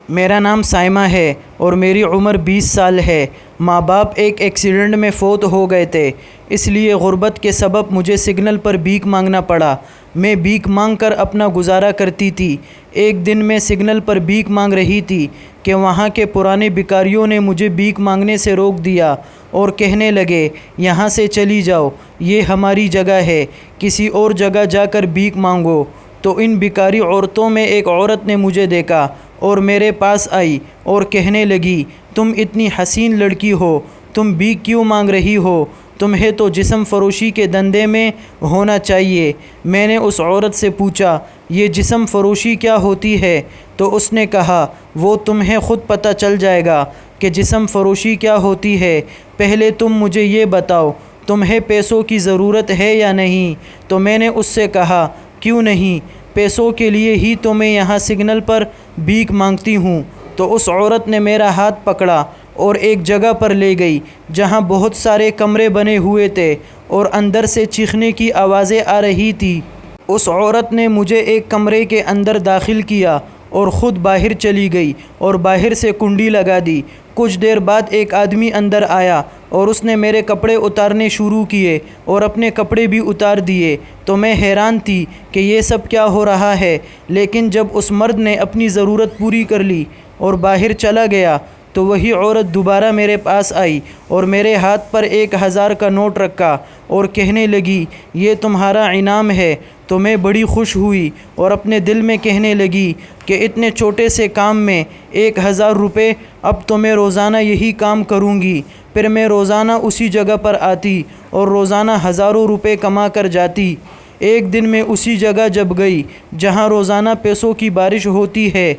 میرا نام سائمہ ہے اور میری عمر 20 سال ہے۔ ماں باپ ایک ایکسیڈنٹ میں فوت ہو گئے تھے، اس لیے غربت کے سبب مجھے سگنل پر بھیک مانگنا پڑا۔ میں بھیک مانگ کر اپنا گزارا کرتی تھی۔ ایک دن میں سگنل پر بھیک مانگ رہی تھی کہ وہاں کے پرانے بھکاریوں نے مجھے بھیک مانگنے سے روک دیا اور کہنے لگے، یہاں سے چلی جاؤ، یہ ہماری جگہ ہے، کسی اور جگہ جا کر بھیک مانگو۔ تو ان بھکاری عورتوں میں ایک عورت نے مجھے دیکھا اور میرے پاس آئی اور کہنے لگی، تم اتنی حسین لڑکی ہو، تم بھیک کیوں مانگ رہی ہو؟ تمہیں تو جسم فروشی کے دھندے میں ہونا چاہیے۔ میں نے اس عورت سے پوچھا، یہ جسم فروشی کیا ہوتی ہے؟ تو اس نے کہا، وہ تمہیں خود پتہ چل جائے گا کہ جسم فروشی کیا ہوتی ہے۔ پہلے تم مجھے یہ بتاؤ، تمہیں پیسوں کی ضرورت ہے یا نہیں؟ تو میں نے اس سے کہا، کیوں نہیں، پیسوں کے لیے ہی تو میں یہاں سگنل پر بھیک مانگتی ہوں۔ تو اس عورت نے میرا ہاتھ پکڑا اور ایک جگہ پر لے گئی جہاں بہت سارے کمرے بنے ہوئے تھے اور اندر سے چیخنے کی آوازیں آ رہی تھی۔ اس عورت نے مجھے ایک کمرے کے اندر داخل کیا اور خود باہر چلی گئی اور باہر سے کنڈی لگا دی۔ کچھ دیر بعد ایک آدمی اندر آیا اور اس نے میرے کپڑے اتارنے شروع کیے اور اپنے کپڑے بھی اتار دیے۔ تو میں حیران تھی کہ یہ سب کیا ہو رہا ہے، لیکن جب اس مرد نے اپنی ضرورت پوری کر لی اور باہر چلا گیا تو وہی عورت دوبارہ میرے پاس آئی اور میرے ہاتھ پر 1000 کا نوٹ رکھا اور کہنے لگی، یہ تمہارا انعام ہے۔ تو میں بڑی خوش ہوئی اور اپنے دل میں کہنے لگی کہ اتنے چھوٹے سے کام میں 1000 روپے، اب تو میں روزانہ یہی کام کروں گی۔ پھر میں روزانہ اسی جگہ پر آتی اور روزانہ ہزاروں روپے کما کر جاتی۔ ایک دن میں اسی جگہ جب گئی جہاں روزانہ پیسوں کی بارش ہوتی ہے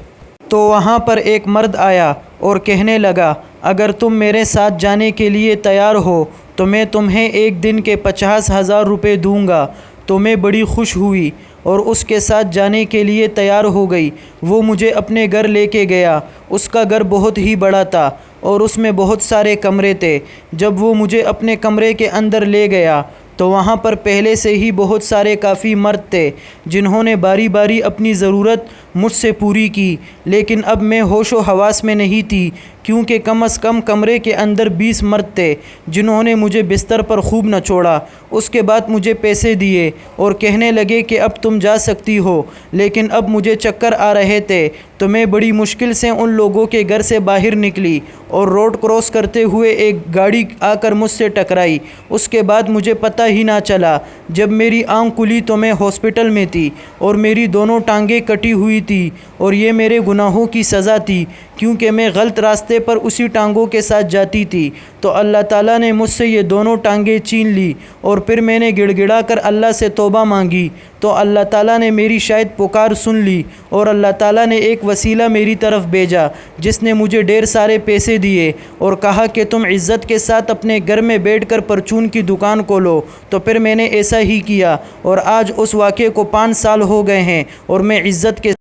تو وہاں پر ایک مرد آیا اور کہنے لگا، اگر تم میرے ساتھ جانے کے لیے تیار ہو تو میں تمہیں ایک دن کے 50,000 روپے دوں گا۔ تو میں بڑی خوش ہوئی اور اس کے ساتھ جانے کے لیے تیار ہو گئی۔ وہ مجھے اپنے گھر لے کے گیا۔ اس کا گھر بہت ہی بڑا تھا اور اس میں بہت سارے کمرے تھے۔ جب وہ مجھے اپنے کمرے کے اندر لے گیا تو وہاں پر پہلے سے ہی بہت سارے کافی مرد تھے جنہوں نے باری باری اپنی ضرورت مجھ سے پوری کی، لیکن اب میں ہوش و حواس میں نہیں تھی کیونکہ کم از کم کمرے کے اندر 20 مرد تھے جنہوں نے مجھے بستر پر خوب نچوڑا۔ اس کے بعد مجھے پیسے دیے اور کہنے لگے کہ اب تم جا سکتی ہو، لیکن اب مجھے چکر آ رہے تھے تو میں بڑی مشکل سے ان لوگوں کے گھر سے باہر نکلی اور روڈ کراس کرتے ہوئے ایک گاڑی آ کر مجھ سے ٹکرائی۔ اس کے بعد مجھے پتہ ہی نہ چلا، جب میری آنکھ کھلی تو میں ہاسپٹل میں تھی اور میری دونوں ٹانگیں کٹی ہوئی تھی اور یہ میرے گناہوں کی سزا تھی کیونکہ میں غلط راستے پر اسی ٹانگوں کے ساتھ جاتی تھی۔ تو اللہ تعالیٰ نے مجھ سے یہ دونوں ٹانگیں چھین لی اور پھر میں نے گڑ گڑا کر اللہ سے توبہ مانگی تو اللہ تعالیٰ نے میری شاید پکار سن لی اور اللہ تعالیٰ نے ایک وسیلہ میری طرف بھیجا جس نے مجھے ڈھیر سارے پیسے دیے اور کہا کہ تم عزت کے ساتھ اپنے گھر میں بیٹھ کر پرچون کی دکان کھولو۔ تو پھر میں نے ایسا ہی کیا اور آج اس واقعے کو 5 سال ہو گئے ہیں اور میں عزت کے